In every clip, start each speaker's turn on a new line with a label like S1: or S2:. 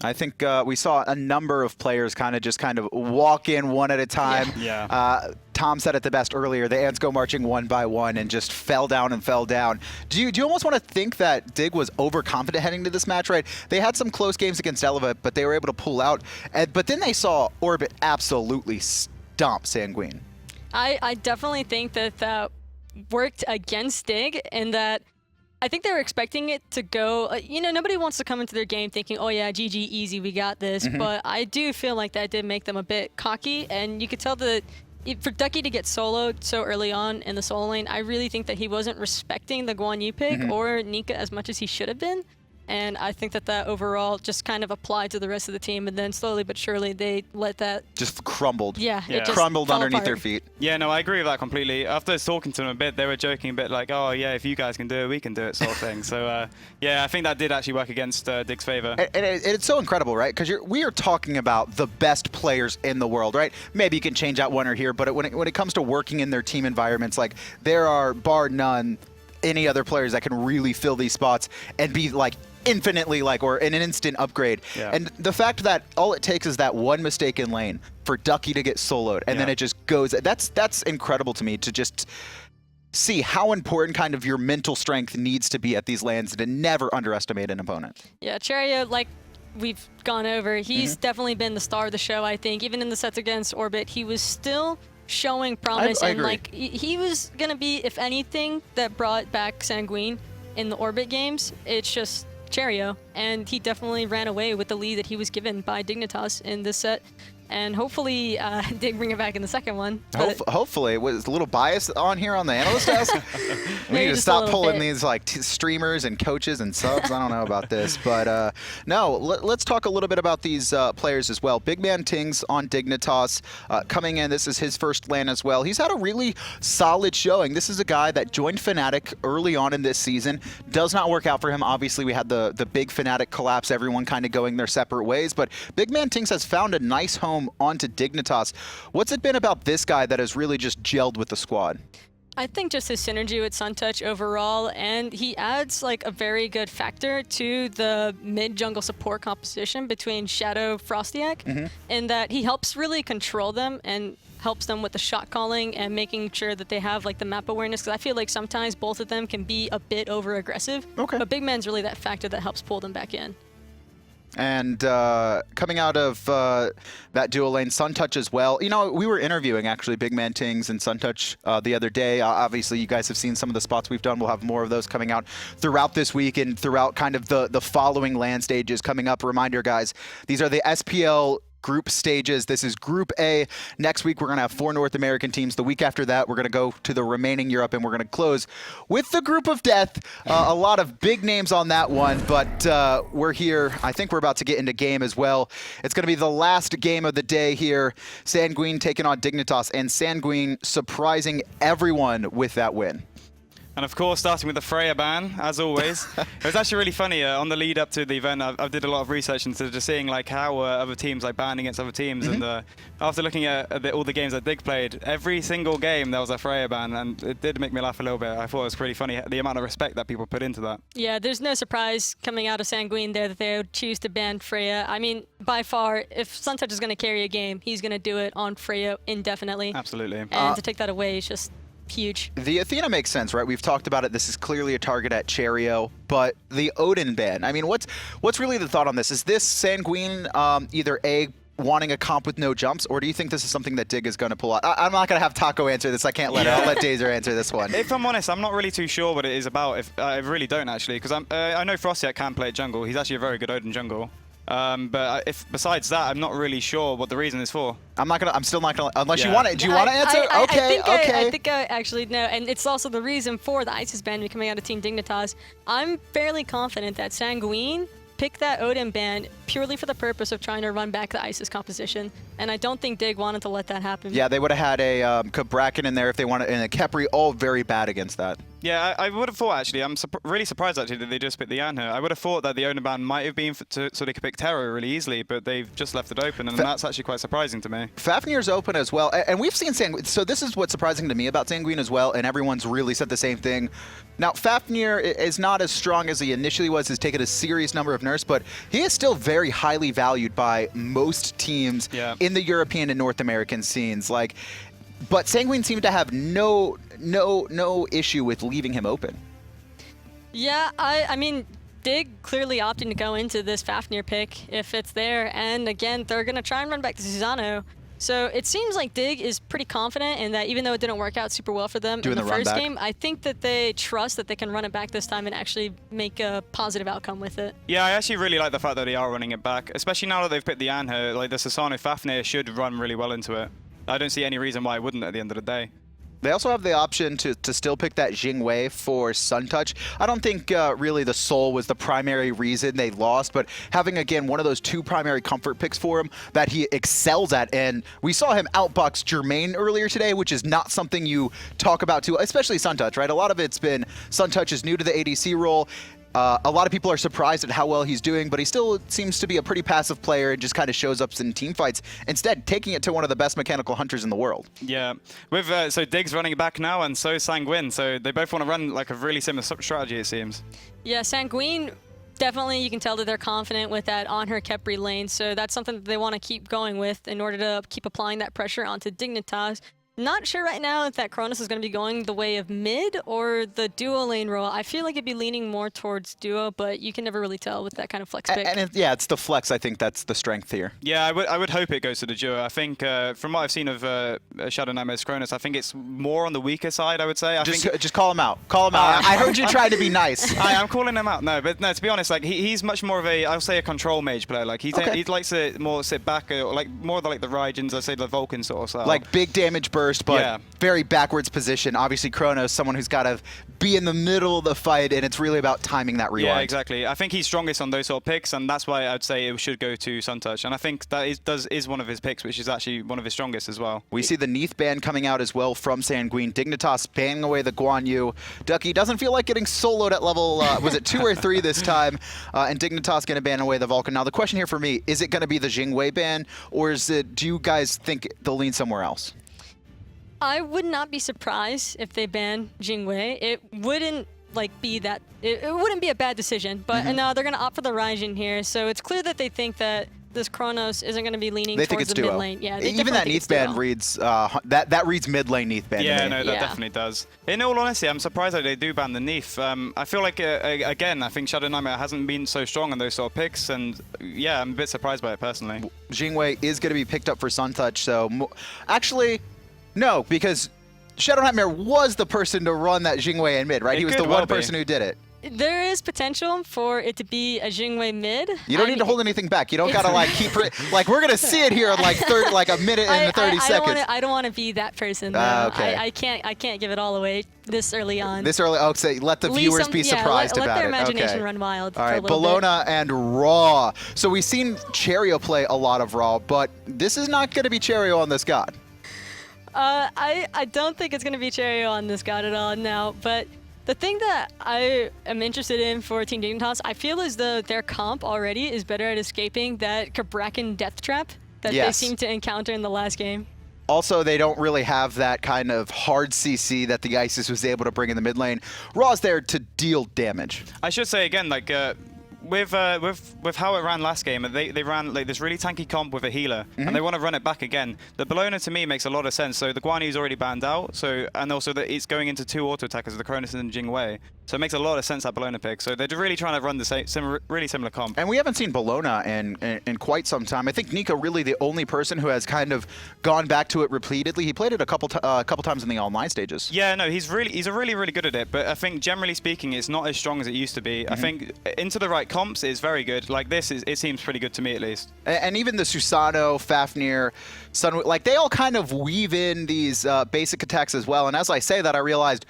S1: I think we saw a number of players kind of walk in one at a time.
S2: Yeah.
S1: Tom said it the best earlier. The ants go marching one by one and just fell down and fell down. Do you almost want to think that Dig was overconfident heading to this match, right? They had some close games against Eleva, but they were able to pull out. But then they saw Orbit absolutely stomp Sanguine.
S3: I definitely think that worked against Dig, and that I think they were expecting it to go, nobody wants to come into their game thinking, oh yeah, GG, easy, we got this. But I do feel like that did make them a bit cocky, and you could tell that for Ducky to get soloed so early on in the solo lane, I really think that he wasn't respecting the Guan Yu pick or Nika as much as he should have been. And I think that overall just kind of applied to the rest of the team, and then slowly but surely they let that
S1: just crumbled.
S3: Yeah, it just
S1: crumbled underneath
S3: apart.
S1: their feet.
S2: Yeah, no, I agree with that completely. After talking to them a bit, they were joking a bit like, oh yeah, if you guys can do it, we can do it, sort of thing. So yeah, I think that did actually work against Dig's favor.
S1: And it's so incredible, right? Because we are talking about the best players in the world, right? Maybe you can change out one or here, but when it comes to working in their team environments, like there are bar none any other players that can really fill these spots and be like infinitely or in an instant upgrade.
S2: Yeah.
S1: And the fact that all it takes is that one mistake in lane for Ducky to get soloed, and then it just goes. That's incredible to me, to just see how important kind of your mental strength needs to be at these lands, and to never underestimate an opponent.
S3: Yeah, Cherryo, like we've gone over, he's definitely been the star of the show, I think. Even in the sets against Orbit, he was still showing promise,
S1: I
S3: and
S1: agree.
S3: like he was gonna be, if anything, that brought back Sanguine in the Orbit games. It's just Cherryo, and he definitely ran away with the lead that he was given by Dignitas in this set, and hopefully Dig bring it back in the second one.
S1: Hopefully. It was a little bias on here on the analyst desk. We need to stop pulling these streamers and coaches and subs. I don't know about this, but no, let's talk a little bit about these players as well. BigManTingz on Dignitas coming in. This is his first LAN as well. He's had a really solid showing. This is a guy that joined Fnatic early on in this season. Does not work out for him. Obviously, we had the big Fnatic collapse, everyone kind of going their separate ways, but BigManTingz has found a nice home onto Dignitas. What's it been about this guy that has really just gelled with the squad?
S3: I think just his synergy with Suntouch overall, and he adds like a very good factor to the mid-jungle support composition between Shadow, FrostiaK, in that he helps really control them and helps them with the shot calling and making sure that they have like the map awareness, because I feel like sometimes both of them can be a bit over-aggressive.
S1: Okay.
S3: But Big Man's really that factor that helps pull them back in.
S1: And coming out of that dual lane, Suntouch as well. You know, we were interviewing actually BigManTingz and Suntouch the other day. Obviously, you guys have seen some of the spots we've done. We'll have more of those coming out throughout this week and throughout kind of the following land stages coming up. Reminder, guys, these are the SPL group stages. This is Group A. Next week, we're going to have 4 North American teams. The week after that, we're going to go to the remaining Europe, and we're going to close with the Group of Death. A lot of big names on that one, but we're here. I think we're about to get into game as well. It's going to be the last game of the day here. Sanguine taking on Dignitas, and Sanguine surprising everyone with that win.
S2: And of course, starting with the Freya ban, as always. It was actually really funny. On the lead up to the event, I did a lot of research into just seeing like how other teams like banned against other teams. And after looking at all the games that Dig played, every single game there was a Freya ban, and it did make me laugh a little bit. I thought it was pretty funny, the amount of respect that people put into that. Yeah,
S3: there's no surprise coming out of Sanguine there that they would choose to ban Freya. I mean, by far, if Suntouch is going to carry a game, he's going to do it on Freya indefinitely.
S2: Absolutely.
S3: And to take that away is just huge.
S1: The Athena makes sense, right? We've talked about it. This is clearly a target at Cherryo, but the Odin ban. I mean, what's really the thought on this? Is this Sanguine either A, wanting a comp with no jumps, or do you think this is something that Dig is going to pull out? I'm not going to have Taco answer this. I can't let her. I'll let Dazer answer this one.
S2: If I'm honest, I'm not really too sure what it is about. I really don't actually, because I know FrostiaK can play jungle. He's actually a very good Odin jungle. But if besides that, I'm not really sure what the reason is for. I'm still not gonna, unless you want it. Do you want to answer? Okay.
S3: I think I actually know, and it's also the reason for the ISIS ban coming out of Team Dignitas. I'm fairly confident that Sanguine picked that Odin ban purely for the purpose of trying to run back the ISIS composition, and I don't think Dig wanted to let that happen.
S1: Yeah, they would have had a Cabrakan in there if they wanted, and a Khepri, all very bad against that.
S2: Yeah, I would have thought, actually, I'm really surprised, actually, that they just picked the Anhur. I would have thought that the owner ban might have been so they could pick Cherryo really easily, but they've just left it open, and that's actually quite surprising to me.
S1: Fafnir's open as well, and we've seen Sanguine. So this is what's surprising to me about Sanguine as well, and everyone's really said the same thing. Now, Fafnir is not as strong as he initially was, has taken a serious number of nerfs, but he is still very highly valued by most teams in the European and North American scenes. Like, but Sanguine seemed to have no issue with leaving him open.
S3: Yeah, I mean, Dig clearly opting to go into this Fafnir pick if it's there, and again, they're going to try and run back to Susano. So it seems like Dig is pretty confident in that, even though it didn't work out super well for them in the first game, I think that they trust that they can run it back this time and actually make a positive outcome with it.
S2: Yeah, I actually really like the fact that they are running it back, especially now that they've picked the Anhur. Like, the Susano Fafnir should run really well into it. I don't see any reason why it wouldn't at the end of the day.
S1: They also have the option to still pick that Jing for Suntouch. I don't think really the Soul was the primary reason they lost, but having, again, one of those two primary comfort picks for him that he excels at, and we saw him outbox Jermaine earlier today, which is not something you talk about too, especially Suntouch, right? A lot of it's been Suntouch is new to the ADC role. A lot of people are surprised at how well he's doing, but he still seems to be a pretty passive player and just kind of shows up in team fights, instead taking it to one of the best mechanical hunters in the world.
S2: Yeah, with so Dig's running it back now, and so Sanguine, so they both want to run like a really similar strategy, it seems.
S3: Yeah, Sanguine, definitely you can tell that they're confident with that Anhur Khepri lane, so that's something that they want to keep going with in order to keep applying that pressure onto Dignitas. Not sure right now if that Chronos is going to be going the way of mid or the duo lane role. I feel like it'd be leaning more towards duo, but you can never really tell with that kind of flex pick.
S1: And it's the flex. I think that's the strength here.
S2: Yeah, I would hope it goes to the duo. I think from what I've seen of ShadowNightmare's Chronos, I think it's more on the weaker side, I would say.
S1: Just call him out. Call him out. I heard you try to be nice.
S2: I'm calling him out. No, but no, to be honest, like he's much more of a, I'll say, a control mage player. Like he likes to more sit back, or like more like the Raigens, I say the Vulcan sort of style.
S1: Like big damage burst, but very backwards position. Obviously, Chronos, someone who's got to be in the middle of the fight, and it's really about timing that rewind.
S2: Yeah, exactly. I think he's strongest on those sort of picks, and that's why I'd say it should go to Suntouch. And I think that is one of his picks, which is actually one of his strongest as well. We
S1: see the Neath ban coming out as well from Sanguine. Dignitas banning away the Guan Yu. Ducky doesn't feel like getting soloed at level, was it 2 or 3 this time? And Dignitas going to ban away the Vulcan. Now, the question here for me, is it going to be the Jing ban, or is it, do you guys think they'll lean somewhere else?
S3: I would not be surprised if they ban Jing. It wouldn't be that. It wouldn't be a bad decision, but no, they're going to opt for the Raijin here. So it's clear that they think that this Chronos isn't going to be leaning towards the mid lane. Yeah,
S1: even that Neath ban reads that reads mid lane Neath ban.
S2: Yeah, no, that definitely does. In all honesty, I'm surprised that they do ban the Neath. I feel like again, I think ShadowNightmare hasn't been so strong on those sort of picks, and yeah, I'm a bit surprised by it personally.
S1: Jing is going to be picked up for Suntouch, so actually. No, because ShadowNightmare was the person to run that Jing in mid, right? He was the one person who did it.
S3: There is potential for it to be a Jing mid.
S1: You don't need to hold anything back. You don't gotta keep like we're gonna see it here in like a minute and 30 seconds.
S3: I don't want to be that person. Okay. I can't give it all away this early on.
S1: This early. Oh, say let the viewers be surprised about it.
S3: Let their imagination run wild.
S1: All right, Bellona and Raw. So we've seen Cherryo play a lot of Raw, but this is not gonna be Cherryo on this god.
S3: I don't think it's going to be Cherryo on this god at all now, but the thing that I am interested in for Team Dignitas, I feel as though their comp already is better at escaping that Cabrakan death trap that they seem to encounter in the last game.
S1: Also, they don't really have that kind of hard CC that the Isis was able to bring in the mid lane. Raw's there to deal damage.
S2: I should say again, like with how it ran last game, they ran like this really tanky comp with a healer, and they want to run it back again. The Bellona to me makes a lot of sense. So the Guan Yu's already banned out, and also that it's going into 2 auto attackers, the Chronos and Jing. So it makes a lot of sense that Bellona pick. So they're really trying to run the really similar comp.
S1: And we haven't seen Bellona in quite some time. I think Nika really the only person who has kind of gone back to it repeatedly. He played it a couple times in the online stages.
S2: Yeah, no, he's really good at it. But I think generally speaking, it's not as strong as it used to be. I think into the right comps is very good. Like this it seems pretty good to me at least.
S1: And even the Susano, Fafnir, like they all kind of weave in these basic attacks as well. And as I say that, I realized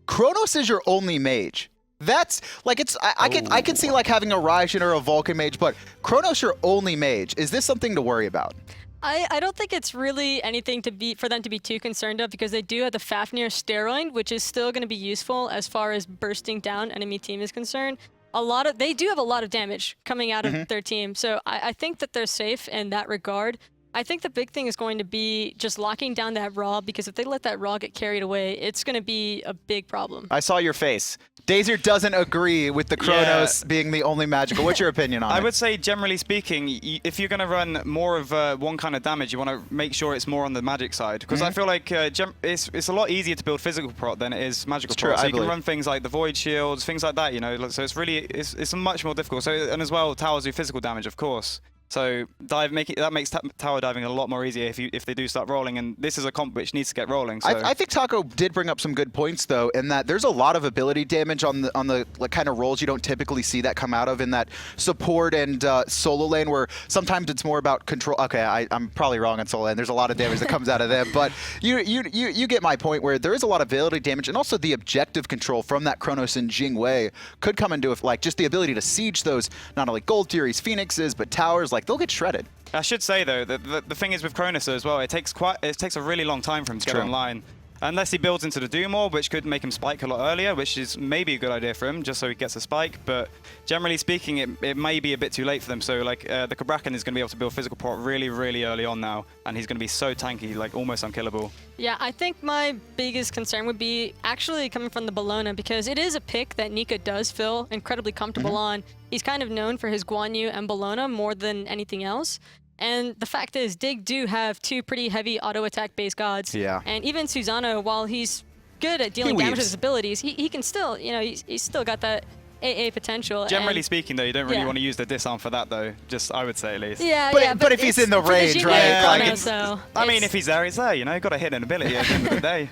S1: Chronos is your only mage. That's like I can see like having a Raijin or a Vulcan mage, but Chronos your only mage. Is this something to worry about?
S3: I don't think it's really anything for them to be too concerned of, because they do have the Fafnir steroid, which is still going to be useful as far as bursting down enemy team is concerned. They do have a lot of damage coming out of their team, so I think that they're safe in that regard. I think the big thing is going to be just locking down that Raw, because if they let that Raw get carried away, it's going to be a big problem.
S1: I saw your face. Dazer doesn't agree with the Chronos being the only magical. What's your opinion on it?
S2: I would say, generally speaking, if you're going to run more of one kind of damage, you want to make sure it's more on the magic side. Because I feel like it's a lot easier to build physical prot than it is magical prot. So you can run things like the Void Shields, things like that, you know. So it's much more difficult. So, and as well, towers do physical damage, of course. So that makes tower diving a lot more easier if they do start rolling, and this is a comp which needs to get rolling. So.
S1: I think Taco did bring up some good points though, in that there's a lot of ability damage on the like, kind of roles you don't typically see that come out of in that support and solo lane, where sometimes it's more about control. Okay, I'm probably wrong on solo lane. There's a lot of damage that comes out of them, but you get my point, where there is a lot of ability damage, and also the objective control from that Chronos and Jing way could come into it, like just the ability to siege those not only Gold Furies, Phoenixes, but towers. Like, they'll get shredded.
S2: I should say though that the thing is with Chronos as well, it takes a really long time for him to get online. Unless he builds into the Doom Orb, which could make him spike a lot earlier, which is maybe a good idea for him, just so he gets a spike. But generally speaking, it may be a bit too late for them. So like the Cabrakan is going to be able to build physical prot really, really early on now, and he's going to be so tanky, like almost unkillable.
S3: Yeah, I think my biggest concern would be actually coming from the Bellona, because it is a pick that Nika does feel incredibly comfortable on. He's kind of known for his Guan Yu and Bellona more than anything else. And the fact is, Dig do have two pretty heavy auto attack base gods.
S1: Yeah.
S3: And even Susano, while he's good at dealing damage with his abilities, he can still, you know, he's still got that AA potential.
S2: Generally speaking, though, you don't really want to use the disarm for that, though. Just I would say at least.
S3: Yeah,
S1: but if he's in the range, right?
S2: I mean, if he's there, he's there. You know, got to hit an ability at the end of the day.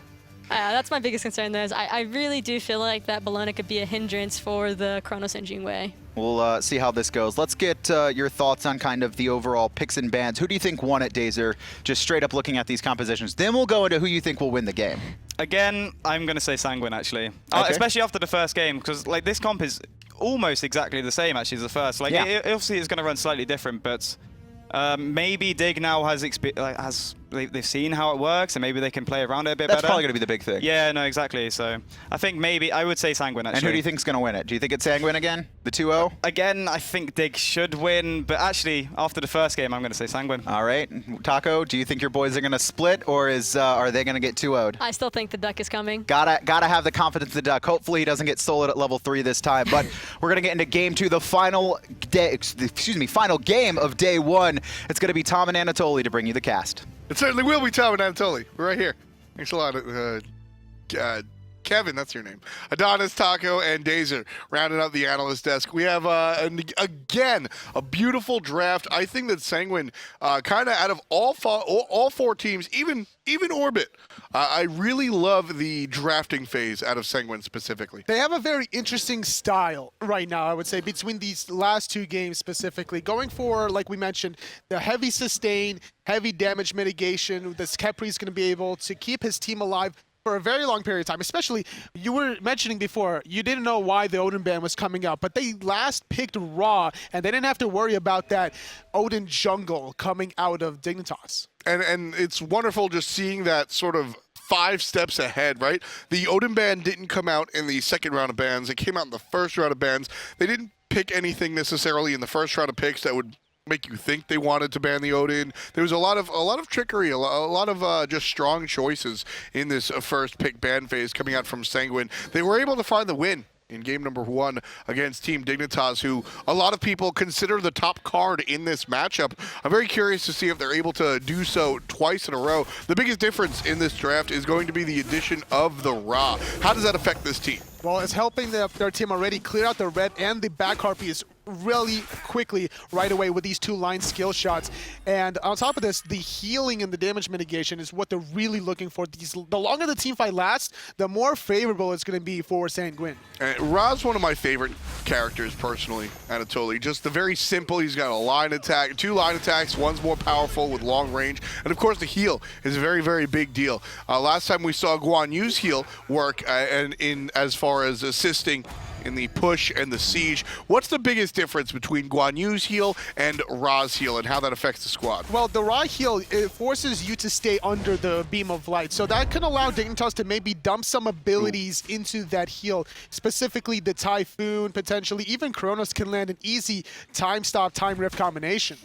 S3: That's my biggest concern there. Is I really do feel like that Bellona could be a hindrance for the Chronos and Jing way.
S1: We'll see how this goes. Let's get your thoughts on kind of the overall picks and bans. Who do you think won it, Dazer? Just straight up looking at these compositions. Then we'll go into who you think will win the game.
S2: Again, I'm going to say Sanguine, actually.
S1: Okay.
S2: Especially after the first game, because like this comp is almost exactly the same, actually, as the first. Like, obviously it's going to run slightly different, but maybe Dig now they've seen how it works, and maybe they can play around it a bit better.
S1: That's probably going to be the big thing.
S2: Yeah, no, exactly. So I think maybe I would say Sanguine, actually.
S1: And who do you think is going to win it? Do you think it's Sanguine again? The 2-0?
S2: Again, I think Dig should win, but actually, after the first game, I'm going to say Sanguine.
S1: All right. Taco, do you think your boys are going to split, or are they going to get 2-0'd?
S3: I still think the Duck is coming.
S1: Gotta have the confidence in the Duck. Hopefully he doesn't get soloed at level 3 this time. But we're going to get into game 2, the final game of day 1. It's going to be Tom and Anatoly to bring you the cast.
S4: It certainly will be Tom and Anatoly. We're right here. Thanks a lot, Kevin, that's your name. Adonis, Taco, and Dazer rounding out the analyst desk. We have, again, a beautiful draft. I think that Sanguine, kind of out of all four teams, even Orbit, I really love the drafting phase out of Sanguine specifically.
S5: They have a very interesting style right now, I would say, between these last two games specifically. Going for, like we mentioned, the heavy sustain, heavy damage mitigation. This Khepri is going to be able to keep his team alive for a very long period of time. Especially, you were mentioning before, you didn't know why the Odin ban was coming out, but they last picked Raw, and they didn't have to worry about that Odin jungle coming out of Dignitas.
S4: And it's wonderful just seeing that sort of 5 steps ahead, right? The Odin ban didn't come out in the second round of bans. It came out in the first round of bans. They didn't pick anything necessarily in the first round of picks that would make you think they wanted to ban the Odin. There was a lot of trickery, a lot of just strong choices in this first pick ban phase coming out from Sanguine. They were able to find the win in game number 1 against Team Dignitas, who a lot of people consider the top card in this matchup. I'm very curious to see if they're able to do so twice in a row. The biggest difference in this draft is going to be the addition of the Ra. How does that affect this team?
S5: Well, it's helping their team already clear out the red and the back harpies really quickly right away with these 2 line skill shots. And on top of this, the healing and the damage mitigation is what they're really looking for. The longer the team fight lasts, the more favorable it's going to be for Sanguine.
S4: Ra's one of my favorite characters personally, Anatoly. Just the very simple, he's got a line attack, 2 line attacks, one's more powerful with long range. And of course the heal is a very, very big deal. Last time we saw Guan Yu's heal work and in as far as assisting in the push and the siege. What's the biggest difference between Guan Yu's heal and Ra's heal and how that affects the squad?
S5: Well, the Ra heal, it forces you to stay under the beam of light. So that can allow Dignitas to maybe dump some abilities into that heal. Specifically the Typhoon, potentially. Even Chronos can land an easy time stop, time rift combination.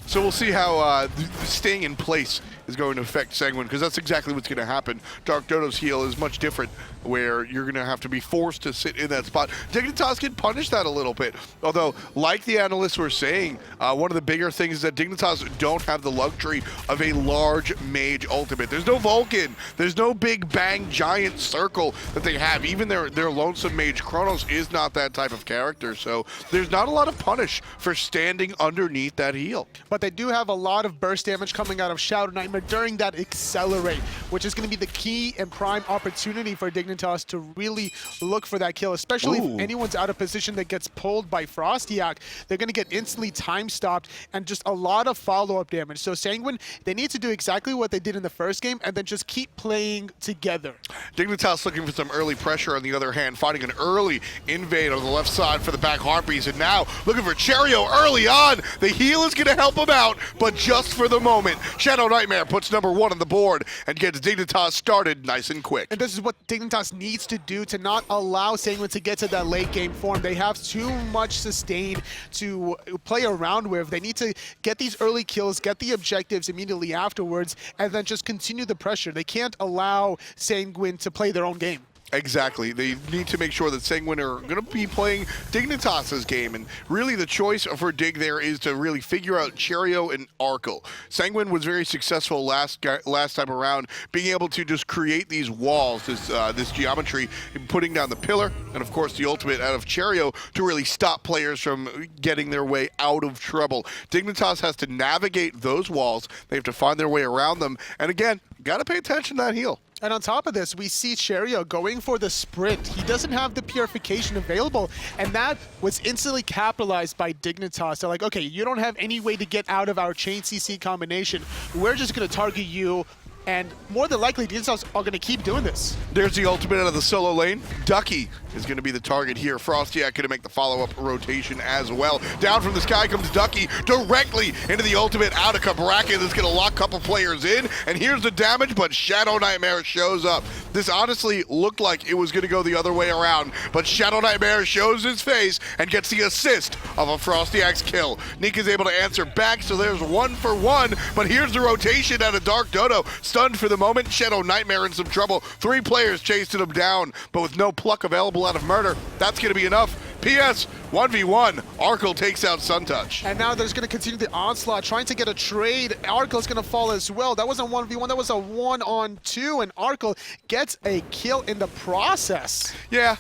S4: So we'll see how staying in place is going to affect Sanguine, because that's exactly what's going to happen. DarkDodo's heal is much different, where you're going to have to be forced to sit in that spot. Dignitas can punish that a little bit. Although, like the analysts were saying, one of the bigger things is that Dignitas don't have the luxury of a large mage ultimate. There's no Vulcan. There's no big bang giant circle that they have. Even their lonesome mage Chronos is not that type of character. So there's not a lot of punish for standing underneath that heal.
S5: But they do have a lot of burst damage coming out of ShadowNightmare during that accelerate, which is going to be the key and prime opportunity for Dignitas to really look for that kill, especially if anyone's out of position that gets pulled by FrostiaK. They're going to get instantly time stopped and just a lot of follow-up damage. So Sanguine, they need to do exactly what they did in the first game and then just keep playing together.
S4: Dignitas looking for some early pressure on the other hand, finding an early invade on the left side for the back Harpies, and now looking for Cherryo early on. The heal is going to help him out, but just for the moment. ShadowNightmare puts number 1 on the board and gets Dignitas started nice and quick.
S5: And this is what Dignitas needs to do to not allow Sanguine to get to that late game form. They have too much sustain to play around with. They need to get these early kills, get the objectives immediately afterwards, and then just continue the pressure. They can't allow Sanguine to play their own game.
S4: Exactly. They need to make sure that Sanguine are going to be playing Dignitas' game, and really the choice for Dig there is to really figure out Cherryo and Arkkyl. Sanguine was very successful last time around, being able to just create these walls, this geometry, putting down the pillar, and of course the ultimate out of Cherryo to really stop players from getting their way out of trouble. Dignitas has to navigate those walls. They have to find their way around them, and again, got to pay attention to that heal.
S5: And on top of this, we see Cherryo going for the sprint. He doesn't have the purification available, and that was instantly capitalized by Dignitas. They're like, okay, you don't have any way to get out of our chain CC combination. We're just going to target you, and more than likely, Dignitas are going to keep doing this.
S4: There's the ultimate out of the solo lane. Ducky is going to be the target here. FrostiaK going to make the follow-up rotation as well. Down from the sky comes Ducky directly into the ultimate out of Cabrakan. That's going to lock a couple players in. And here's the damage, but ShadowNightmare shows up. This honestly looked like it was going to go the other way around, but ShadowNightmare shows his face and gets the assist of a FrostiaK's kill. Nika's able to answer back, so there's 1 for 1, but here's the rotation out of DarkDodo. Stunned for the moment, ShadowNightmare in some trouble. 3 players chasing him down, but with no pluck available out of Murrdurr, that's going to be enough. PS, 1v1, Arkkyl takes out Suntouch.
S5: And now there's going to continue the onslaught, trying to get a trade. Arkyl's going to fall as well. That wasn't 1v1, that was a 1-on-2, and Arkkyl gets a kill in the process.
S4: Yeah.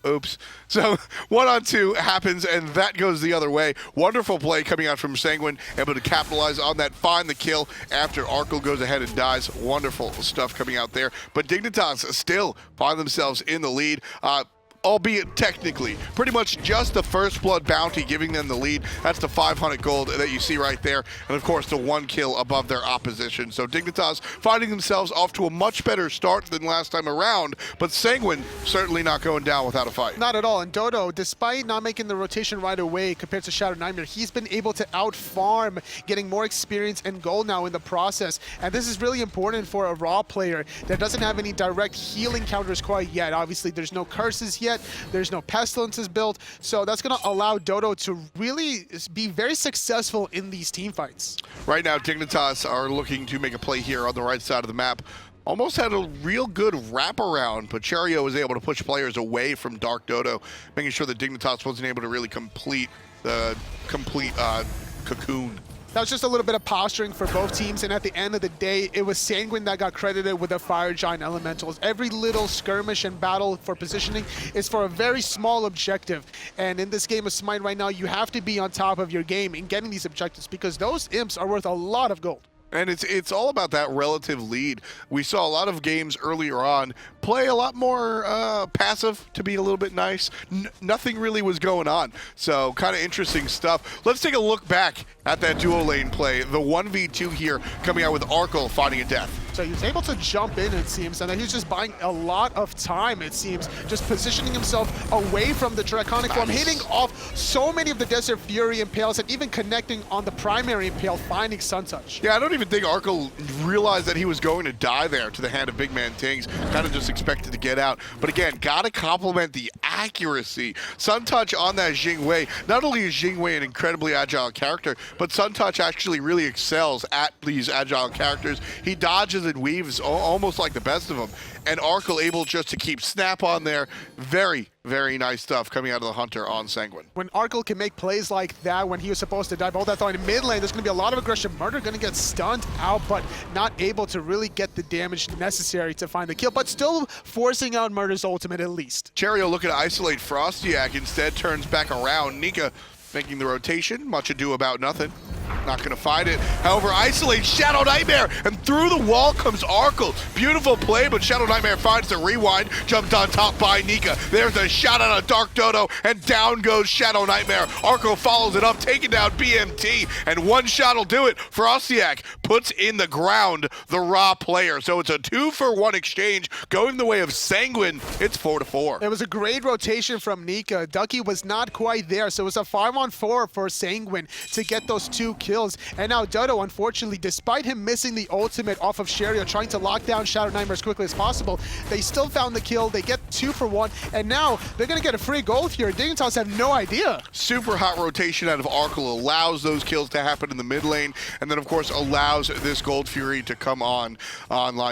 S4: Oops. So 1-on-2 happens, and that goes the other way. Wonderful play coming out from Sanguine, able to capitalize on that, find the kill after Arkkyl goes ahead and dies. Wonderful stuff coming out there. But Dignitas still find themselves in the lead. Albeit technically, pretty much just the first blood bounty giving them the lead. That's the 500 gold that you see right there, and of course the 1 kill above their opposition. So Dignitas finding themselves off to a much better start than last time around, but Sanguine certainly not going down without a fight.
S5: Not at all, and Dodo, despite not making the rotation right away compared to ShadowNightmare, he's been able to out-farm, getting more experience and gold now in the process, and this is really important for a Raw player that doesn't have any direct healing counters quite yet. Obviously, there's no curses yet. There's no pestilences built, so that's going to allow Dodo to really be very successful in these team fights.
S4: Right now, Dignitas are looking to make a play here on the right side of the map. Almost had a real good wraparound, but Cherryo was able to push players away from DarkDodo, making sure that Dignitas wasn't able to really complete the cocoon.
S5: That was just a little bit of posturing for both teams, and at the end of the day, it was Sanguine that got credited with the Fire Giant Elementals. Every little skirmish and battle for positioning is for a very small objective, and in this game of Smite right now, you have to be on top of your game in getting these objectives because those imps are worth a lot of gold.
S4: And it's all about that relative lead. We saw a lot of games earlier on play a lot more passive, to be a little bit nice. Nothing really was going on. So kind of interesting stuff. Let's take a look back at that duo lane play. The 1v2 here coming out with Arkkyl finding a death.
S5: So he was able to jump in, it seems, and then he was just buying a lot of time, it seems, just positioning himself away from the Draconic Form, hitting off so many of the Desert Fury impales, and even connecting on the primary impale, finding Suntouch.
S4: Yeah, I don't even think Arkkyl realized that he was going to die there to the hand of BigManTingz. Kind of just expected to get out. But again, gotta compliment the accuracy. Suntouch on that Jing Wei. Not only is Jing Wei an incredibly agile character, but Suntouch actually really excels at these agile characters. He dodges and weaves almost like the best of them. And Arkkyl able just to keep snap on there. Very, very nice stuff coming out of the Hunter on Sanguine.
S5: When Arkkyl can make plays like that when he was supposed to dive all that thought in mid lane, there's going to be a lot of aggression. Murrdurr going to get stunned out, but not able to really get the damage necessary to find the kill, but still forcing out Murrdurr's ultimate at least.
S4: Cherryo looking to isolate FrostiaK, instead turns back around. Nika making the rotation, much ado about nothing. Not going to find it. However, isolates ShadowNightmare, and through the wall comes Arkkyl. Beautiful play, but ShadowNightmare finds the rewind. Jumped on top by Nika. There's a shot out of TheDarkDodo, and down goes ShadowNightmare. Arkkyl follows it up, taking down BMT, and one shot will do it. FrostiaK puts in the ground the raw player. So it's a 2-for-1 exchange going the way of Sanguine. It's 4-4.
S5: It was a great rotation from Nika. Ducky was not quite there, so it was a 5-on-4 for Sanguine to get those 2 kills. And now Dodo, unfortunately, despite him missing the ultimate off of Cherryo, trying to lock down ShadowNightmare as quickly as possible, they still found the kill. They get 2-for-1, and now they're going to get a free gold here. Dignitas have no idea.
S4: Super hot rotation out of Arkkyl allows those kills to happen in the mid lane, and then of course allows this Gold Fury to come online.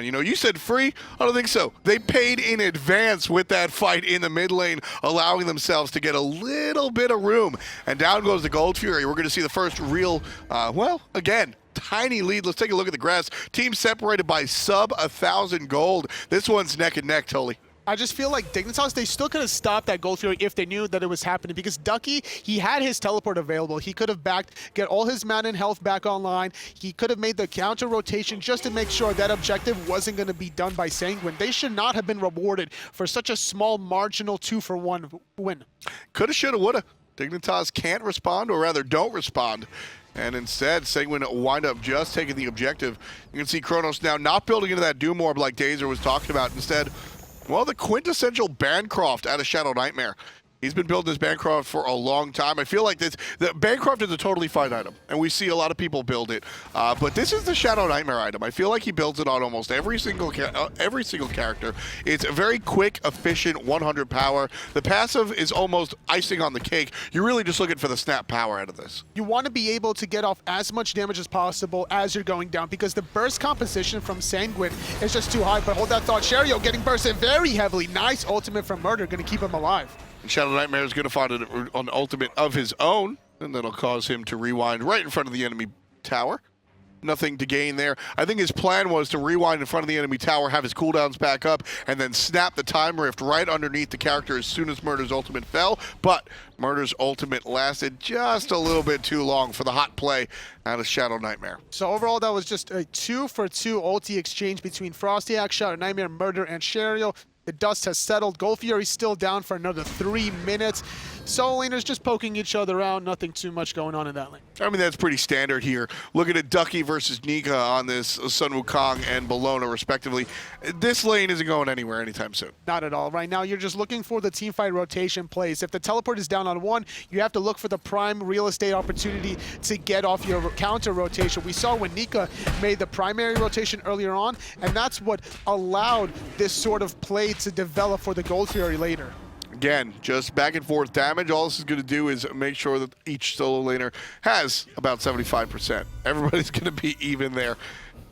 S4: You know, you said free? I don't think so. They paid in advance with that fight in the mid lane, allowing themselves to get a little bit of room. And down goes the Gold Fury. We're going to see the first real, well, again, tiny lead. Let's take a look at the grass. Team separated by sub 1,000 gold. This one's neck and neck, Tully.
S5: I just feel like Dignitas, they still could have stopped that Gold Fury if they knew that it was happening, because Ducky, he had his teleport available. He could have backed, get all his mana and health back online. He could have made the counter rotation just to make sure that objective wasn't going to be done by Sanguine. They should not have been rewarded for such a small marginal 2-for-1 win.
S4: Coulda, shoulda, woulda. Dignitas can't respond, or rather don't respond. And instead, Sanguine wind up just taking the objective. You can see Chronos now not building into that Doom Orb like Dazer was talking about. Instead, well, the quintessential Bancroft out of ShadowNightmare. He's been building this Bancroft for a long time. I feel like the Bancroft is a totally fine item, and we see a lot of people build it. But this is the ShadowNightmare item. I feel like he builds it on almost every single character. It's a very quick, efficient, 100 power. The passive is almost icing on the cake. You're really just looking for the snap power out of this.
S5: You want to be able to get off as much damage as possible as you're going down, because the burst composition from Sanguine is just too high. But hold that thought. Cherryo getting bursted very heavily. Nice ultimate from Murrdurr, going to keep him alive.
S4: ShadowNightmare is going to find an ultimate of his own, and that'll cause him to rewind right in front of the enemy tower. Nothing to gain there. I think his plan was to rewind in front of the enemy tower, have his cooldowns back up, and then snap the time rift right underneath the character as soon as Murrdurr's ultimate fell. But Murrdurr's ultimate lasted just a little bit too long for the hot play out of ShadowNightmare.
S5: So overall, that was just a 2-for-2 ulti exchange between FrostiaK, ShadowNightmare, Murrdurr, and Cherryo. The dust has settled. Gold Fury's still down for another 3 minutes. Solo laners just poking each other out. Nothing too much going on in that lane.
S4: I mean, that's pretty standard here. Looking at Ducky versus Nika on this Sun Wukong and Bellona, respectively. This lane isn't going anywhere anytime soon.
S5: Not at all. Right now, you're just looking for the teamfight rotation plays. If the teleport is down on one, you have to look for the prime real estate opportunity to get off your counter rotation. We saw when Nika made the primary rotation earlier on, and that's what allowed this sort of play to develop for the Gold Fury later.
S4: Again, just back and forth damage. All this is going to do is make sure that each solo laner has about 75%. Everybody's going to be even there.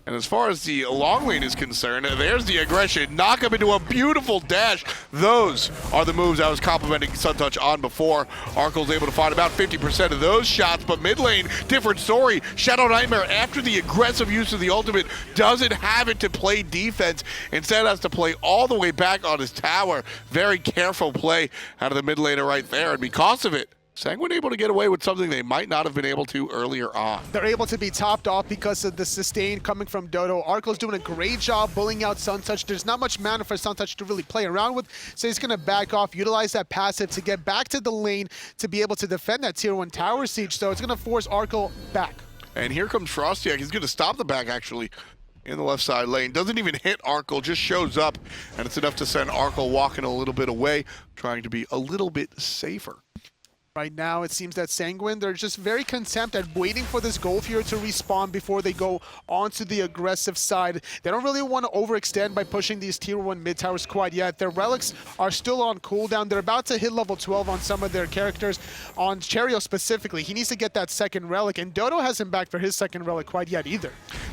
S4: And as far as the long lane is concerned, there's the aggression. Knock him into a beautiful dash. Those are the moves I was complimenting Suntouch on before. Arkyl's able to find about 50% of those shots, but mid lane, different story. ShadowNightmare, after the aggressive use of the ultimate, doesn't have it to play defense. Instead has to play all the way back on his tower. Very careful play out of the mid laner right there, and because of it, Sanguine able to get away with something they might not have been able to earlier on.
S5: They're able to be topped off because of the sustain coming from Dodo. Arkkyl's doing a great job bullying out Suntouch. There's not much mana for Suntouch to really play around with, so he's going to back off, utilize that passive to get back to the lane to be able to defend that tier 1 tower siege. So it's going to force Arkkyl back.
S4: And here comes FrostiaK. He's going to stop the back, actually, in the left side lane. Doesn't even hit Arkkyl, just shows up, and it's enough to send Arkkyl walking a little bit away, trying to be a little bit safer.
S5: Right now, it seems that Sanguine, they're just very content at waiting for this Gold Fury to respawn before they go onto the aggressive side. They don't really want to overextend by pushing these tier 1 mid towers quite yet. Their relics are still on cooldown. They're about to hit level 12 on some of their characters. On Cherryo specifically, he needs to get that second relic, and Dodo hasn't backed for his second relic quite yet either.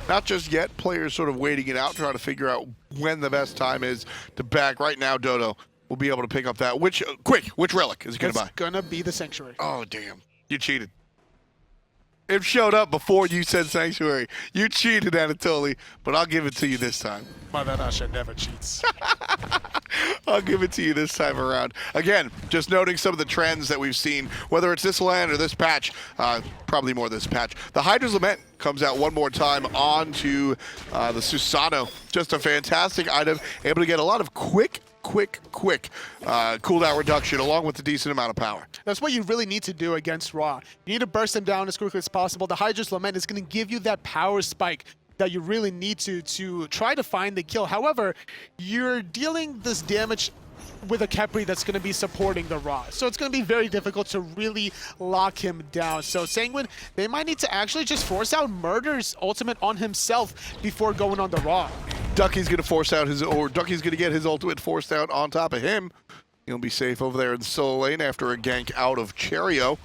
S4: Not just yet, players sort of waiting it out, trying to figure out when the best time is to back. Right now, Dodo will be able to pick up that. Which relic is he going to buy?
S5: It's going to be the Sanctuary.
S4: Oh, damn. You cheated. It showed up before you said Sanctuary. You cheated, Anatoly, but I'll give it to you this time.
S5: Mother Russia never cheats.
S4: I'll give it to you this time around. Again, just noting some of the trends that we've seen, whether it's this land or this patch, probably more this patch. The Hydra's Lament comes out one more time onto the Susano. Just a fantastic item, able to get a lot of quick cooldown reduction along with a decent amount of power.
S5: That's what you really need to do against Ra. You need to burst them down as quickly as possible. The Hydra's Lament is going to give you that power spike that you really need to try to find the kill. However, you're dealing this damage with a Khepri that's going to be supporting the Ra. So it's going to be very difficult to really lock him down. So Sanguine, they might need to actually just force out Murrdurr's ultimate on himself before going on the Ra.
S4: Ducky's going to force out Ducky's going to get his ultimate forced out on top of him. He'll be safe over there in the solo lane after a gank out of Cherryo.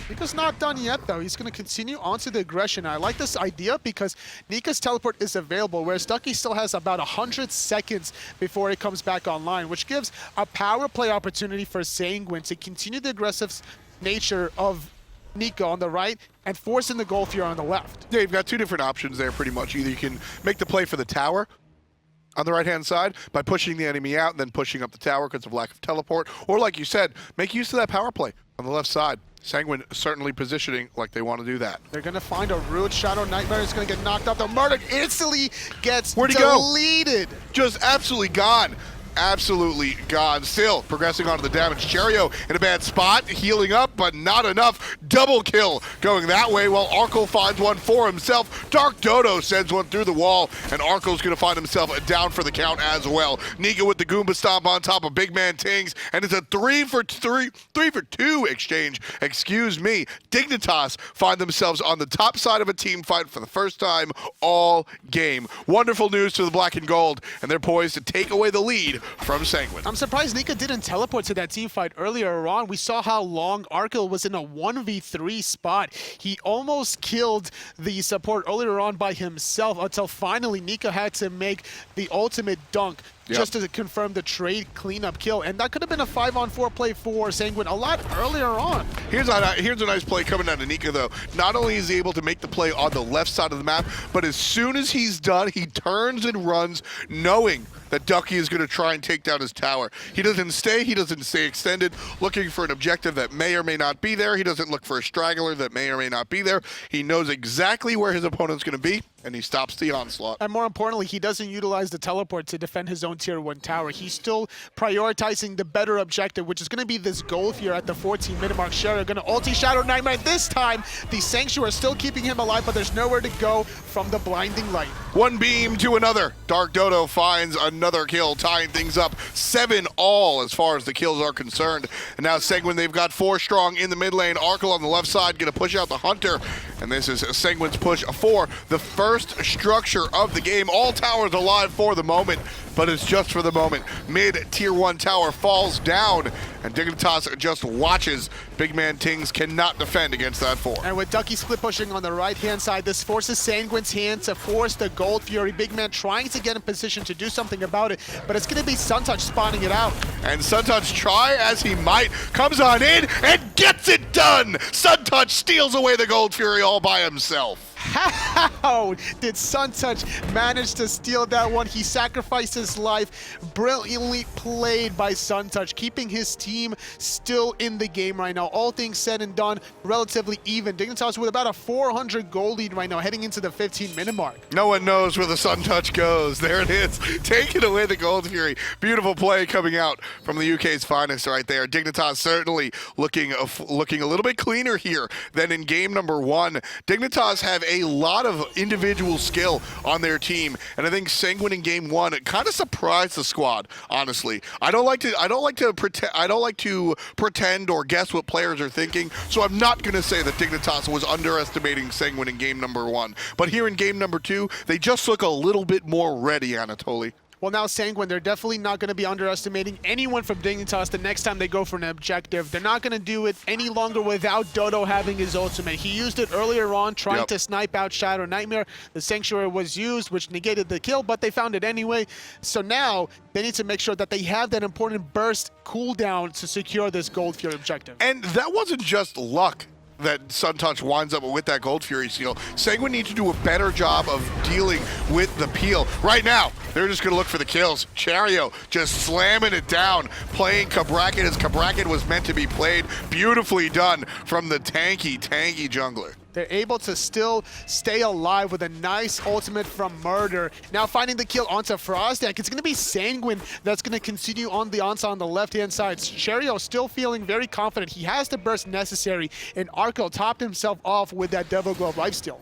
S5: Nika's not done yet, though. He's going to continue onto the aggression. I like this idea because Nika's teleport is available, whereas Ducky still has about 100 seconds before it comes back online, which gives a power play opportunity for Sanguine to continue the aggressive nature of Nika on the right and forcing the Gold Fury on the left.
S4: Yeah, you've got two different options there pretty much. Either you can make the play for the tower on the right-hand side by pushing the enemy out and then pushing up the tower because of lack of teleport, or like you said, make use of that power play on the left side. Sanguine certainly positioning like they want to do that.
S5: They're going to find a root. ShadowNightmare is going to get knocked off. The Murrdurr instantly gets
S4: Where'd he
S5: deleted.
S4: Go? Just absolutely gone. Absolutely gone. Still progressing onto the damage. Cherryo in a bad spot, healing up, but not enough. Double kill going that way while Arkkyl finds one for himself. DarkDodo sends one through the wall, and Arkkyl's going to find himself down for the count as well. Nika with the Goomba Stomp on top of BigManTingz, and it's a 3 for 2 exchange. Excuse me. Dignitas find themselves on the top side of a team fight for the first time all game. Wonderful news to the black and gold, and they're poised to take away the lead from Sanguine.
S5: I'm surprised Nika didn't teleport to that team fight earlier on. We saw how long Arkkyl was in a 1v3 spot. He almost killed the support earlier on by himself until finally Nika had to make the ultimate dunk just to confirm the trade cleanup kill. And that could have been a 5-on-4 play for Sanguine a lot earlier on.
S4: Here's a nice play coming out of Nika, though. Not only is he able to make the play on the left side of the map, but as soon as he's done, he turns and runs, knowing that Ducky is going to try and take down his tower. He doesn't stay extended, looking for an objective that may or may not be there. He doesn't look for a straggler that may or may not be there. He knows exactly where his opponent's going to be, and he stops the onslaught.
S5: And more importantly, he doesn't utilize the teleport to defend his own tier 1 tower. He's still prioritizing the better objective, which is going to be this Gold Fury at the 14-minute mark. Cherryo going to ulti ShadowNightmare. This time, the Sanctuary is still keeping him alive, but there's nowhere to go from the blinding light.
S4: One beam to another. DarkDodo finds another kill, tying things up 7-all as far as the kills are concerned. And now Sanguine, they've got 4 strong in the mid lane. Arkkyl on the left side going to push out the Hunter. And this is Sanguine's push for the first structure of the game. All towers alive for the moment, but it's just for the moment. Mid tier 1 tower falls down, and Dignitas just watches. BigManTingz cannot defend against that 4.
S5: And with Ducky split pushing on the right-hand side, this forces Sanguine's hand to force the Gold Fury. Big Man trying to get in position to do something about it, but it's going to be Suntouch spawning it out.
S4: And Suntouch, try as he might, comes on in and gets it done! Suntouch steals away the Gold Fury all by himself.
S5: How did Suntouch manage to steal that one? He sacrificed his life. Brilliantly played by Suntouch, keeping his team still in the game right now. All things said and done, relatively even. Dignitas with about a 400 gold lead right now, heading into the 15-minute mark.
S4: No one knows where the Suntouch goes. There it is, taking away the Gold Fury. Beautiful play coming out from the UK's finest right there. Dignitas certainly looking a little bit cleaner here than in game number 1. Dignitas have a lot of individual skill on their team, and I think Sanguine in game 1 kind of surprised the squad. Honestly, I don't like to pretend or guess what players are thinking, so I'm not going to say that Dignitas was underestimating Sanguine in game number 1. But here in game number 2, they just look a little bit more ready, Anatoly.
S5: Well, now Sanguine, they're definitely not going to be underestimating anyone from Dignitas the next time they go for an objective. They're not going to do it any longer without Dodo having his ultimate. He used it earlier on, trying to snipe out ShadowNightmare. The Sanctuary was used, which negated the kill, but they found it anyway. So now they need to make sure that they have that important burst cooldown to secure this Gold Fury objective.
S4: And that wasn't just luck that Suntouch winds up with that Gold Fury seal. Sanguine needs to do a better job of dealing with the peel. Right now, they're just going to look for the kills. Cherryo just slamming it down, playing Cabrakan as Cabrakan was meant to be played. Beautifully done from the tanky jungler.
S5: They're able to still stay alive with a nice ultimate from Murrdurr. Now finding the kill onto FrostiaK. It's going to be Sanguine that's going to continue on the onslaught on the left-hand side. Cherryo still feeling very confident. He has the burst necessary, and Arkkyl topped himself off with that Devil Glove lifesteal.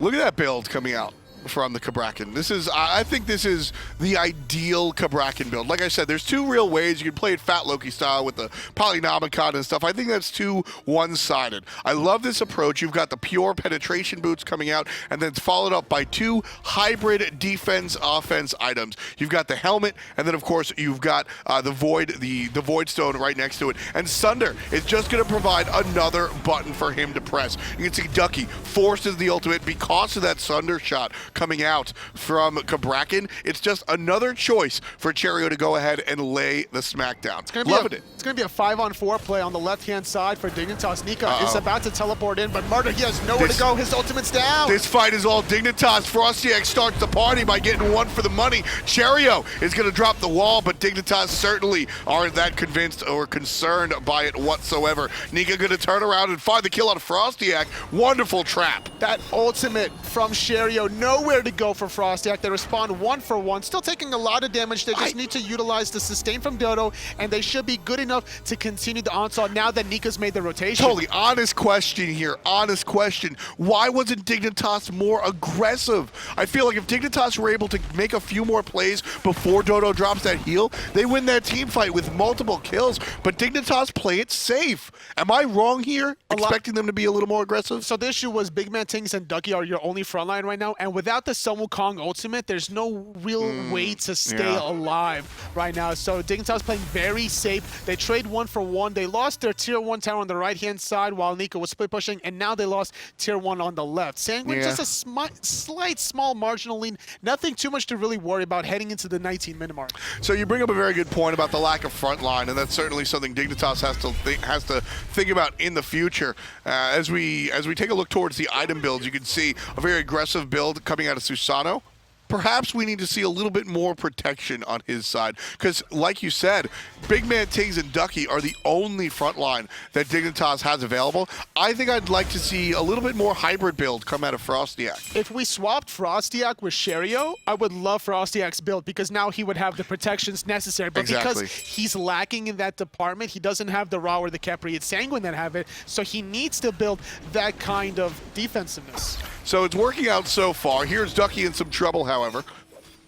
S4: Look at that build coming out from the Cabrakan. I think this is the ideal Cabrakan build. Like I said, there's two real ways. You can play it Fat Loki style with the Polynomicon and stuff. I think that's too one-sided. I love this approach. You've got the pure penetration boots coming out, and then it's followed up by 2 hybrid defense-offense items. You've got the helmet, and then of course you've got the Void Stone right next to it. And Sunder is just going to provide another button for him to press. You can see Ducky forces the ultimate because of that Sunder shot coming out from Cabrakan. It's just another choice for Cherryo to go ahead and lay the smackdown. It's going
S5: to be a 5-on-4 play on the left-hand side for Dignitas. Nika is about to teleport in, but Murrdurr, he has nowhere to go. His ultimate's down.
S4: This fight is all Dignitas. FrostiaK starts the party by getting 1 for the money. Cherryo is going to drop the wall, but Dignitas certainly aren't that convinced or concerned by it whatsoever. Nika going to turn around and find the kill on FrostiaK. Wonderful trap.
S5: That ultimate from Cherryo, nowhere to go for FrostiaK. They respond 1 for 1, still taking a lot of damage. They just need to utilize the sustain from Dodo, and they should be good enough to continue the onslaught now that Nika's made the rotation.
S4: Totally honest question here. Honest question. Why wasn't Dignitas more aggressive? I feel like if Dignitas were able to make a few more plays before Dodo drops that heal, they win that team fight with multiple kills. But Dignitas play it safe. Am I wrong here? Expecting them to be a little more aggressive?
S5: So the issue was BigManTingz and Ducky are your only frontline right now, and without the Sun Wukong ultimate, there's no real way to stay alive right now. So Dignitas playing very safe. They trade 1 for 1. They lost their tier 1 tower on the right-hand side while Nika was split pushing, and now they lost tier 1 on the left. Sanguine, just a slight, small marginal lead. Nothing too much to really worry about heading into the 19-minute mark.
S4: So you bring up a very good point about the lack of front line, and that's certainly something Dignitas has to think about in the future. As we take a look towards the item builds, you can see a very aggressive build coming out of Susano. Perhaps we need to see a little bit more protection on his side, because like you said, BigManTingz and Ducky are the only front line that Dignitas has available. I think I'd like to see a little bit more hybrid build come out of FrostiaK.
S5: If we swapped FrostiaK with Cherryo, I would love FrostiaK's build, because now he would have the protections necessary. But because he's lacking in that department, he doesn't have the Ra or the Khepri. It's Sanguine that have it, so he needs to build that kind of defensiveness.
S4: So it's working out so far. Here's Ducky in some trouble, however.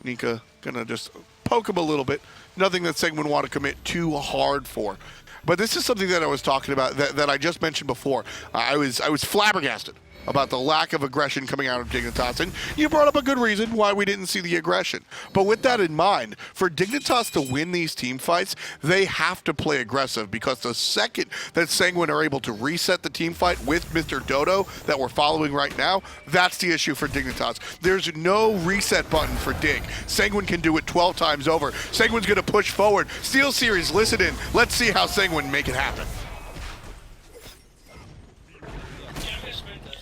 S4: Nika gonna just poke him a little bit. Nothing that Sanguine want to commit too hard for. But this is something that I was talking about, that I just mentioned before. I was flabbergasted about the lack of aggression coming out of Dignitas. And you brought up a good reason why we didn't see the aggression. But with that in mind, for Dignitas to win these team fights, they have to play aggressive, because the second that Sanguine are able to reset the team fight with Mr. Dodo that we're following right now, that's the issue for Dignitas. There's no reset button for Dig. Sanguine can do it 12 times over. Sanguine's going to push forward. Steel Series, listen in. Let's see how Sanguine make it happen.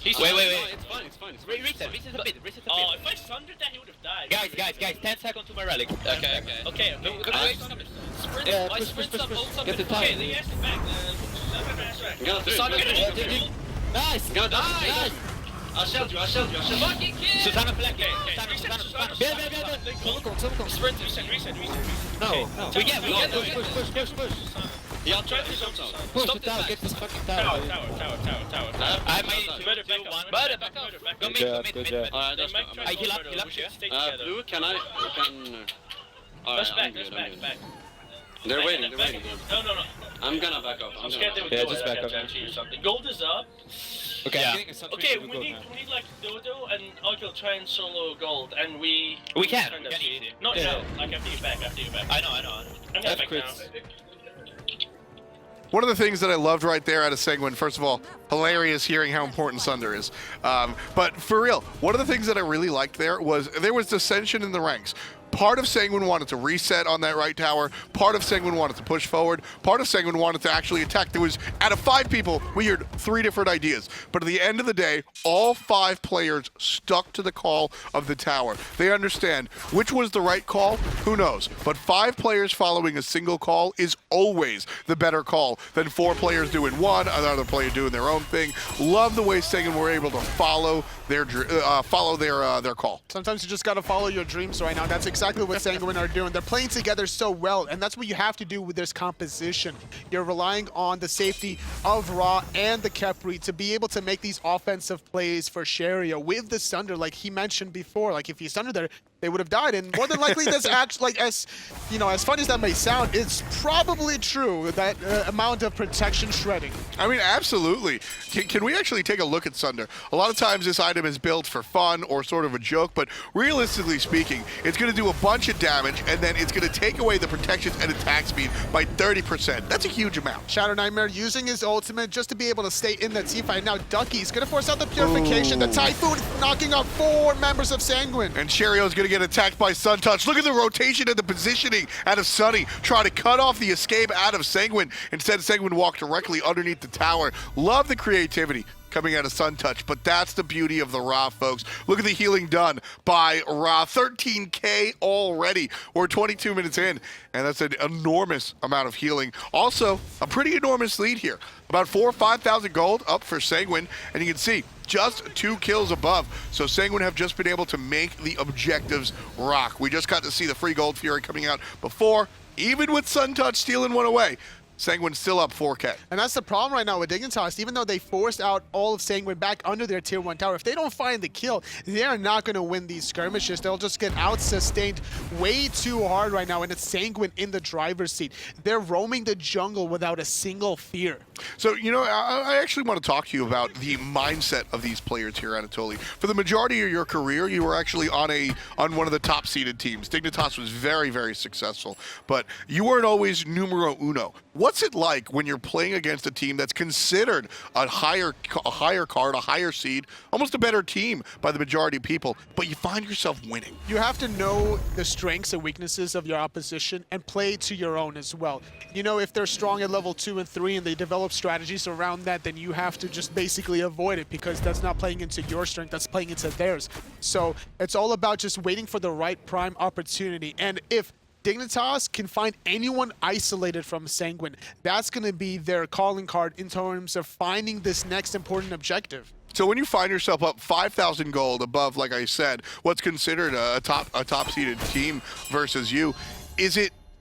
S6: Wait.
S7: No, it's fine. Reset a bit.
S6: Oh, if I sundered that, he would have died.
S7: Guys, 10 seconds to my relic.
S6: Okay. Sprint up, ult up.
S7: Get the
S6: Okay,
S7: time.
S6: the ass is back.
S7: Gonna
S6: The sun
S7: Nice. Nice.
S6: I'll shield you. Fucking kill!
S7: Susano flank.
S6: Susano.
S7: Come.
S6: Sprint, reset.
S7: No. We get push.
S6: Yeah, I'll try to jump zone.
S7: Push
S6: Stop
S7: the tower,
S6: this
S7: get this fucking
S6: tower.
S7: tower.
S6: I might
S7: Murrdurr
S6: back up.
S7: Go mid.
S6: I
S7: heal up.
S6: Yeah.
S8: Blue, can
S6: Push
S8: I'm
S6: back.
S8: good. They're waiting.
S6: No.
S8: I'm gonna back up.
S6: I'm scared they would
S7: Yeah,
S6: do
S7: just
S6: it.
S7: back up.
S6: Or something. Gold is up.
S7: Okay,
S6: Yeah.
S7: I'm getting a Suntouch
S6: Okay,
S7: to
S6: we
S7: go
S6: need
S7: now.
S6: like Dodo and Arkkyl try and solo gold, and we
S7: can.
S6: kind
S7: We
S6: of
S7: can
S6: easy.
S7: easy.
S6: Not
S7: Yeah.
S6: now. Like after you back.
S7: I know.
S6: I'm gonna back now.
S7: crits.
S4: One of the things that I loved right there out of Sanguine, first of all, hilarious hearing how important Sunder is. But for real, one of the things that I really liked there was dissension in the ranks. Part of Sanguine wanted to reset on that right tower. Part of Sanguine wanted to push forward. Part of Sanguine wanted to actually attack. There was, out of 5 people, we heard 3 different ideas. But at the end of the day, all 5 players stuck to the call of the tower. They understand which was the right call, who knows. But 5 players following a single call is always the better call than 4 players doing one, another player doing their own thing. Love the way Sanguine were able to follow their call.
S5: Sometimes you just gotta follow your dreams right now. That's exactly what Sanguine are doing. They're playing together so well, and that's what you have to do with this composition. You're relying on the safety of Ra and the Khepri to be able to make these offensive plays for Cherryo with the Sunder, like he mentioned before. Like if he Sunder there, they would have died, and more than likely that's actually, like, as funny as that may sound, it's probably true, that amount of protection shredding.
S4: I mean, absolutely. Can we actually take a look at Sunder? A lot of times this item is built for fun or sort of a joke, but realistically speaking, it's going to do a bunch of damage, and then it's going to take away the protections and attack speed by 30%. That's a huge amount.
S5: ShadowNightmare using his ultimate just to be able to stay in the teamfight. Now Ducky's going to force out the Purification.
S4: Ooh.
S5: The Typhoon knocking out 4 members of Sanguine.
S4: And Cherryo's going to get attacked by Suntouch. Look at the rotation and the positioning out of Sunny. Try to cut off the escape out of Sanguine. Instead, Sanguine walked directly underneath the tower. Love the creativity coming out of Suntouch, but that's the beauty of the Ra, folks. Look at the healing done by Ra. 13k already. We're 22 minutes in, and that's an enormous amount of healing. Also, a pretty enormous lead here. About 4,000 or 5,000 gold up for Sanguine, and you can see just 2 kills above. So Sanguine have just been able to make the objectives rock. We just got to see the free gold fury coming out before, even with Suntouch stealing one away. Sanguine's still up 4k.
S5: And that's the problem right now with Dignitas. Even though they forced out all of Sanguine back under their tier 1 tower, if they don't find the kill, they are not going to win these skirmishes. They'll just get out-sustained way too hard right now, and it's Sanguine in the driver's seat. They're roaming the jungle without a single fear.
S4: So, I actually want to talk to you about the mindset of these players here, Anatoly. For the majority of your career, you were actually on one of the top-seeded teams. Dignitas was very, very successful, but you weren't always numero uno. What's it like when you're playing against a team that's considered a higher card, a higher seed, almost a better team by the majority of people, but you find yourself winning?
S5: You have to know the strengths and weaknesses of your opposition and play to your own as well. If they're strong at level 2 and 3 and they develop strategies around that, then you have to just basically avoid it, because that's not playing into your strength, that's playing into theirs. So it's all about just waiting for the right prime opportunity. And if Dignitas can find anyone isolated from Sanguine, that's going to be their calling card in terms of finding this next important objective.
S4: So when you find yourself up 5,000 gold above, like I said, what's considered a top-seeded team versus you,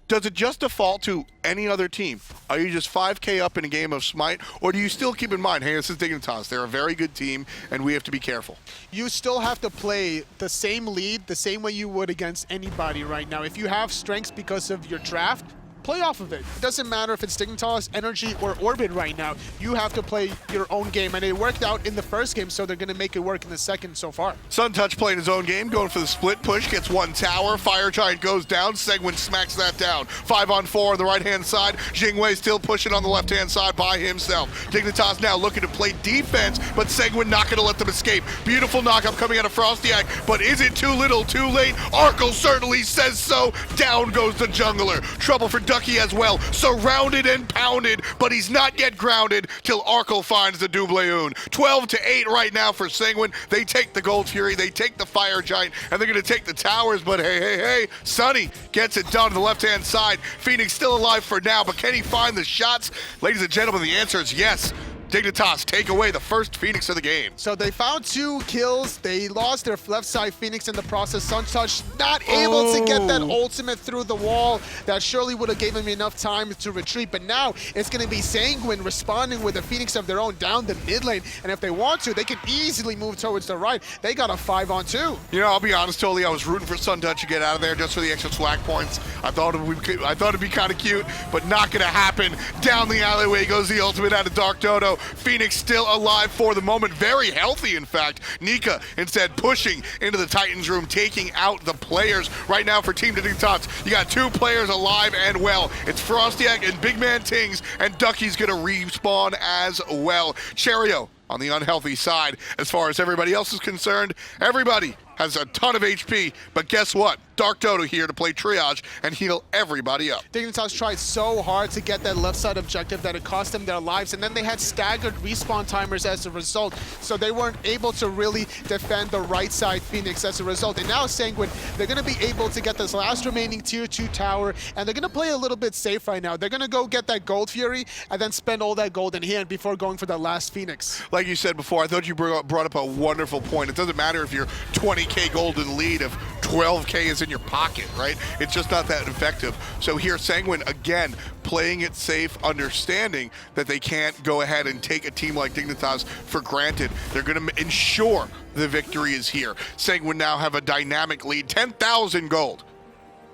S4: does it just default to any other team? Are you just 5k up in a game of Smite, or do you still keep in mind, hey, this is Dignitas, they're a very good team, and we have to be careful?
S5: You still have to play the same lead, the same way you would against anybody right now. If you have strengths because of your draft, play off of it. It doesn't matter if it's Dignitas, Energy, or Orbit right now. You have to play your own game, and it worked out in the first game, so they're going to make it work in the second so far.
S4: Suntouch playing his own game, going for the split push, gets 1 tower. Fire Giant goes down. Sanguine smacks that down. 5-on-4 on the right-hand side. Jing still pushing on the left-hand side by himself. Dignitas now looking to play defense, but Sanguine not going to let them escape. Beautiful knockup coming out of FrostiaK, but is it too little, too late? Arkkyl certainly says so. Down goes the jungler. Trouble for Ducky as well, surrounded and pounded, but he's not yet grounded till Arkkyl finds the Doubleune. 12-8 right now for Sanguine. They take the Gold Fury, they take the Fire Giant, and they're going to take the towers, but hey, Sunny gets it done to the left-hand side. Phoenix still alive for now, but can he find the shots? Ladies and gentlemen, the answer is yes. Dignitas take away the first Phoenix of the game.
S5: So they found 2 kills. They lost their left side Phoenix in the process. Suntouch not able to get that ultimate through the wall. That surely would have given him enough time to retreat. But now it's going to be Sanguine responding with a Phoenix of their own down the mid lane. And if they want to, they can easily move towards the right. They got a 5-on-2.
S4: You know, I'll be honest, Totally, I was rooting for Suntouch to get out of there just for the extra swag points. I thought it'd be kind of cute, but not going to happen. Down the alleyway goes the ultimate out of TheDarkDodo. Phoenix still alive for the moment, very healthy in fact. Nika instead pushing into the Titans room, taking out the players. Right now for Team Dignitas, you got 2 players alive and well. It's FrostiaK and BigManTingz, and Ducky's gonna respawn as well. Cherryo on the unhealthy side. As far as everybody else is concerned, everybody has a ton of HP, but guess what? TheDarkDodo here to play triage and heal everybody up.
S5: Dignitas tried so hard to get that left side objective that it cost them their lives, and then they had staggered respawn timers as a result, so they weren't able to really defend the right side Phoenix as a result. And now Sanguine, they're going to be able to get this last remaining tier 2 tower, and they're going to play a little bit safe right now. They're going to go get that Gold Fury and then spend all that gold in hand before going for that last Phoenix.
S4: Like you said before, I thought you brought up a wonderful point. It doesn't matter if you're 20k golden lead, if 12k is in your pocket, right? It's just not that effective. So here, Sanguine, again, playing it safe, understanding that they can't go ahead and take a team like Dignitas for granted. They're going to ensure the victory is here. Sanguine now have a dynamic lead, 10,000 gold.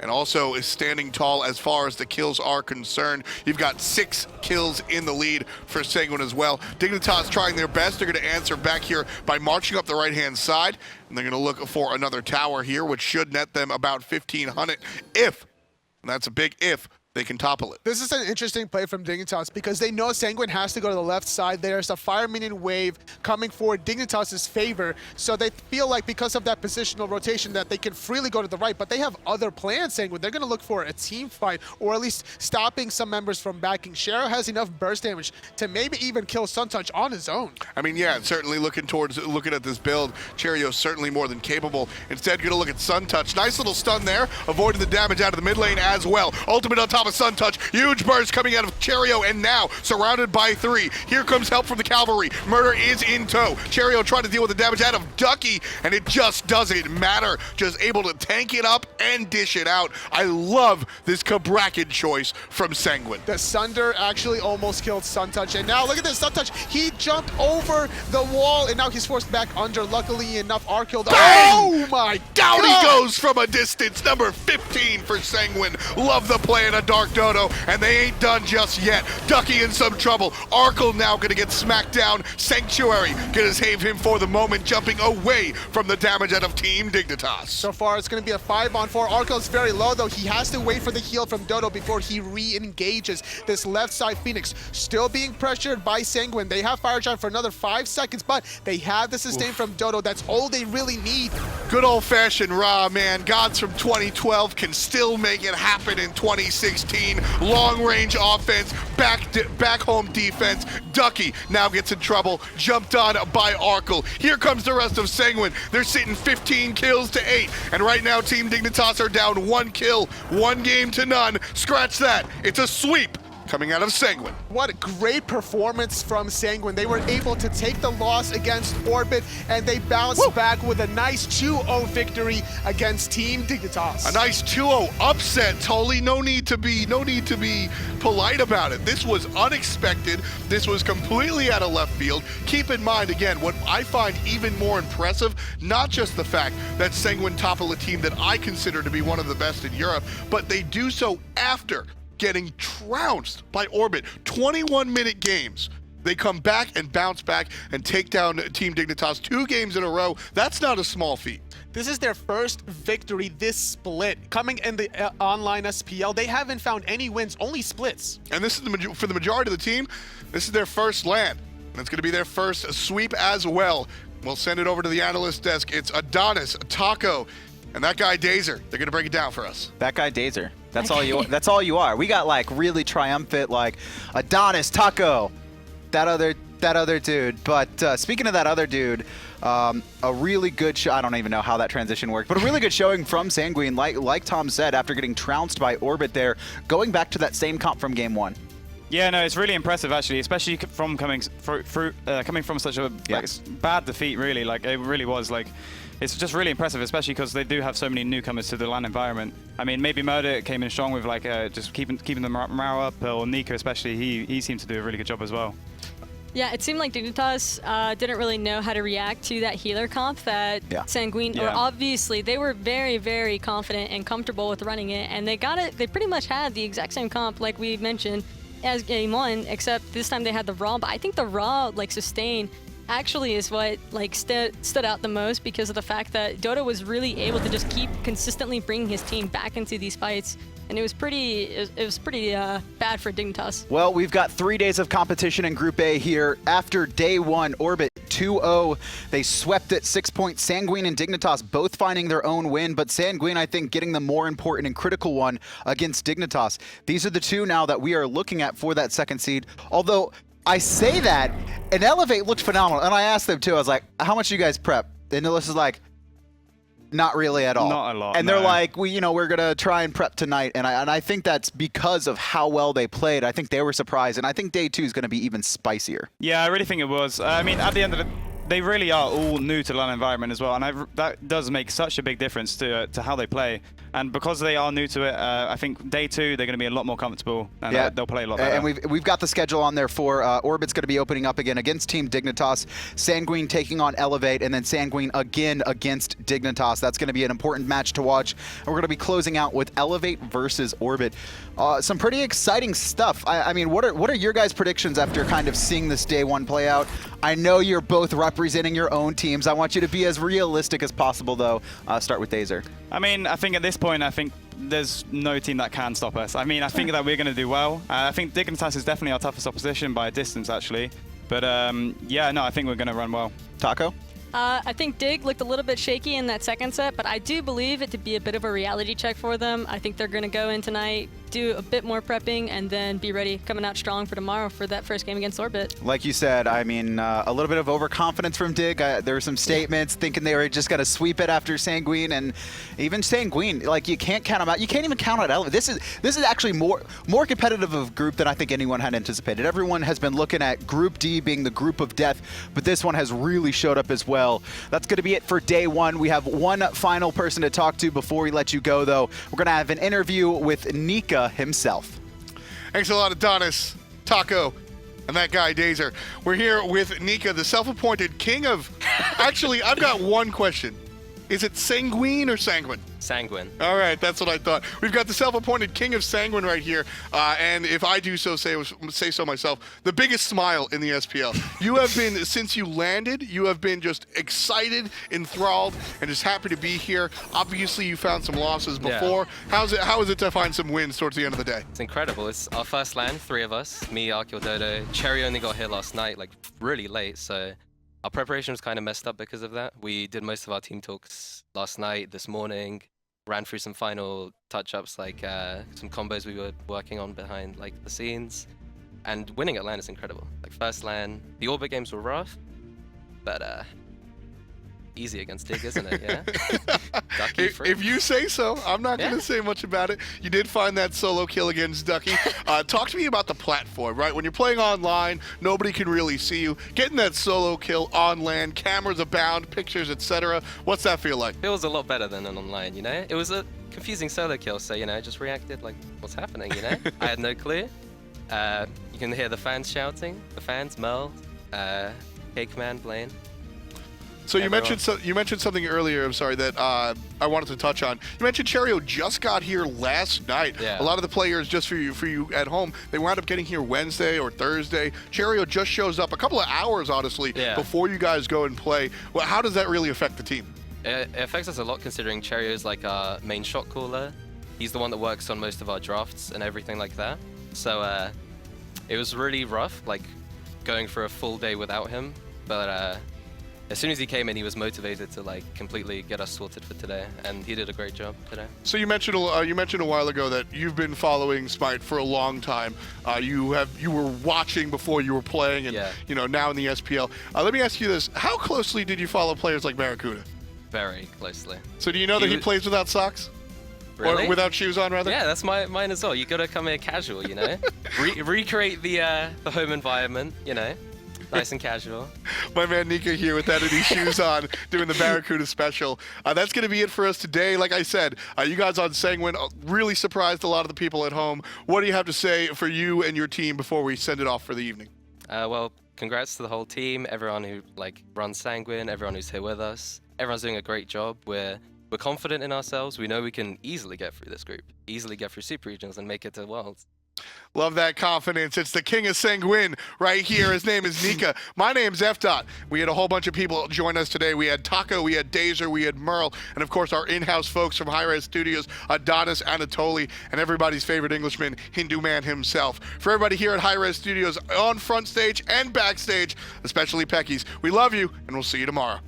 S4: And also is standing tall as far as the kills are concerned. You've got 6 kills in the lead for Sanguine as well. Dignitas trying their best. They're going to answer back here by marching up the right-hand side. And they're going to look for another tower here, which should net them about 1,500 if, and that's a big if, they can topple it.
S5: This is an interesting play from Dignitas because they know Sanguine has to go to the left side. There's a Fire Minion wave coming for Dignitas' favor, so they feel like because of that positional rotation that they can freely go to the right, but they have other plans, Sanguine. They're going to look for a team fight, or at least stopping some members from backing. Cherryo has enough burst damage to maybe even kill Suntouch on his own.
S4: I mean, yeah, certainly looking at this build, Cherryo's certainly more than capable. Instead, going to look at Suntouch. Nice little stun there, avoiding the damage out of the mid lane as well. Ultimate on top of Suntouch, huge burst coming out of Cherryo, and now surrounded by 3. Here comes help from the cavalry. Murrdurr is in tow. Cherryo trying to deal with the damage out of Ducky, and it just doesn't matter. Just able to tank it up and dish it out. I love this Cabrakan choice from Sanguine.
S5: The Sunder actually almost killed Suntouch, and now look at this, Suntouch, he jumped over the wall, and now he's forced back under. Luckily enough, Arkkyl, oh my
S4: Down
S5: God!
S4: he goes from a distance, number 15 for Sanguine. Love the play in a TheDarkDodo, and they ain't done just yet. Ducky in some trouble. Arkkyl now gonna get smacked down. Sanctuary gonna save him for the moment, jumping away from the damage out of Team Dignitas.
S5: So far, it's going to be a 5-on-4. Arkkyl is very low, though. He has to wait for the heal from Dodo before he re-engages this left side Phoenix. Still being pressured by Sanguine. They have Fire Giant for another 5 seconds, but they have the sustain from Dodo. That's all they really need.
S4: Good old-fashioned Raw, man. Gods from 2012 can still make it happen in 2016. Long-range offense, back home defense. Ducky now gets in trouble, jumped on by Arkkyl. Here comes the rest of Sanguine. They're sitting 15 kills to 8, and right now Team Dignitas are down 1 kill, 1 game to none. Scratch that. It's a sweep coming out of Sanguine.
S5: What a great performance from Sanguine. They were able to take the loss against Orbit, and they bounced back with a nice 2-0 victory against Team Dignitas.
S4: A nice 2-0 upset, Tully. No need to be polite about it. This was unexpected. This was completely out of left field. Keep in mind, again, what I find even more impressive, not just the fact that Sanguine topple a team that I consider to be one of the best in Europe, but they do so after getting trounced by Orbit. 21-minute games. They come back and bounce back and take down Team Dignitas 2 games in a row. That's not a small feat.
S5: This is their first victory this split. Coming in the online SPL, they haven't found any wins, only splits.
S4: And this is for the majority of the team, this is their first land. And it's going to be their first sweep as well. We'll send it over to the analyst desk. It's Adonis, Taco, and that guy Dazer. They're going to break it down for us.
S1: That guy Dazer. That's all you. That's all you are. We got like really triumphant, like Adonis, Taco, that other dude. But speaking of that other dude, a really good I don't even know how that transition worked, but a really good showing from Sanguine, like Tom said, after getting trounced by Orbit there, going back to that same comp from game 1.
S2: Yeah, no, it's really impressive actually, especially from coming from such a bad defeat. Really, like it really was like. It's just really impressive, especially because they do have so many newcomers to the LAN environment. I mean, maybe Murrdurr came in strong with like just keeping the morale up, or Nika especially. He seemed to do a really good job as well.
S3: Yeah, it seemed like Dignitas didn't really know how to react to that healer comp that Sanguine, or obviously they were very, very confident and comfortable with running it, and they got it. They pretty much had the exact same comp like we mentioned as game 1, except this time they had the raw. But I think the raw like sustain actually is what like stood out the most, because of the fact that Dodo was really able to just keep consistently bringing his team back into these fights, and it was pretty bad for Dignitas.
S1: Well, we've got 3 days of competition in Group A here. After day 1, Orbit 2-0. They swept it 6 points. Sanguine and Dignitas both finding their own win, but Sanguine, I think, getting the more important and critical one against Dignitas. These are the two now that we are looking at for that second seed. Although I say that, and Elevate looked phenomenal, and I asked them too. I was like, "How much do you guys prep?" And Alyssa is like, "Not really at all."
S2: Not a lot.
S1: And they're like, we're gonna try and prep tonight, and I think that's because of how well they played. I think they were surprised, and I think day 2 is gonna be even spicier.
S2: Yeah, I really think it was. I mean, at the end of they really are all new to the LAN environment as well, and that does make such a big difference to how they play. And because they are new to it, I think day 2 they're going to be a lot more comfortable, and they'll play a lot better.
S1: And we've got the schedule on there for Orbit's going to be opening up again against Team Dignitas, Sanguine taking on Elevate, and then Sanguine again against Dignitas. That's going to be an important match to watch. And we're going to be closing out with Elevate versus Orbit. Some pretty exciting stuff. I mean, what are your guys' predictions after kind of seeing this day 1 play out? I know you're both representing your own teams. I want you to be as realistic as possible, though. Start with Dazer.
S2: I mean, I think at this point, I think there's no team that can stop us. I mean, I think that we're going to do well. I think Dignitas is definitely our toughest opposition by a distance, actually. But yeah, no, I think we're going to run well.
S1: Taco?
S3: I think Dig looked a little bit shaky in that second set, but I do believe it to be a bit of a reality check for them. I think they're going to go in tonight, do a bit more prepping, and then be ready, coming out strong for tomorrow for that first game against Orbit.
S1: Like you said, I mean, a little bit of overconfidence from Dig. There were some statements thinking they were just going to sweep it after Sanguine, and even Sanguine, like, you can't count them out. You can't even count out Elevate. This is actually more competitive of a group than I think anyone had anticipated. Everyone has been looking at Group D being the group of death, but this one has really showed up as well. That's going to be it for day 1. We have one final person to talk to before we let you go, though. We're going to have an interview with Nika himself.
S4: Thanks a lot, Adonis, Taco, and that guy, Dazer. We're here with Nika, the self-appointed king of... Actually, I've got one question. Is it Sanguine or Sanguine?
S9: Sanguine.
S4: All right, that's what I thought. We've got the self-appointed king of Sanguine right here, and if I do so say so myself, the biggest smile in the SPL. You have been, since you landed, you have been just excited, enthralled, and just happy to be here. Obviously, you found some losses before. Yeah. How is it to find some wins towards the end of the day?
S9: It's incredible. It's our first LAN, 3 of us. Me, Arkkyl, Dodo. Cherryo only got here last night, like really late, so our preparation was kind of messed up because of that. We did most of our team talks last night, this morning, ran through some final touch-ups, like some combos we were working on behind like the scenes. And winning at LAN is incredible. Like first LAN, the Orbit games were rough, but easy against Dig, isn't it? Yeah. Ducky
S4: if you say so, I'm not going to say much about it. You did find that solo kill against Ducky. Talk to me about the platform, right? When you're playing online, nobody can really see you. Getting that solo kill on LAN, cameras abound, pictures, etc. What's that feel like?
S9: Feels a lot better than an online, you know? It was a confusing solo kill, so, you know, just reacted like, what's happening, you know? I had no clue. You can hear the fans shouting. The fans, Mel, Cakeman, Blaine.
S4: So you mentioned something earlier, I'm sorry, that I wanted to touch on. You mentioned Cherryo just got here last night.
S9: Yeah.
S4: A lot of the players, just for you at home, they wound up getting here Wednesday or Thursday. Cherryo just shows up a couple of hours, honestly, before you guys go and play. Well, how does that really affect the team?
S9: It affects us a lot, considering Cherryo is like our main shot caller. He's the one that works on most of our drafts and everything like that. So it was really rough, like going for a full day without him. But as soon as he came in, he was motivated to like completely get us sorted for today, and he did a great job today.
S4: So you mentioned a while ago that you've been following Smite for a long time. You were watching before you were playing, and now in the SPL. Let me ask you this: how closely did you follow players like Barracuda?
S9: Very closely.
S4: So do you know that he plays without socks?
S9: Really?
S4: Or without shoes on, rather?
S9: Yeah, that's mine as well. You gotta come here casual, you know. Recreate the home environment, you know. Nice and casual.
S4: My man Nika here with that Eddie shoes on, doing the Barracuda special. That's going to be it for us today. Like I said, you guys on Sanguine really surprised a lot of the people at home. What do you have to say for you and your team before we send it off for the evening?
S9: Well, congrats to the whole team, everyone who like runs Sanguine, everyone who's here with us. Everyone's doing a great job. We're confident in ourselves. We know we can easily get through this group, easily get through Super Regionals and make it to Worlds.
S4: Love that confidence. It's the king of Sanguine right here. His name is Nika. My name's F-Dot. We had a whole bunch of people join us today. We had Taco, we had Dazer, we had Merle, and of course our in-house folks from hi-rez Studios, Adonis, Anatoly, and everybody's favorite Englishman, Hindu Man himself. For everybody here at hi-rez Studios on front stage and backstage, especially Peckies, we love you, and we'll see you tomorrow.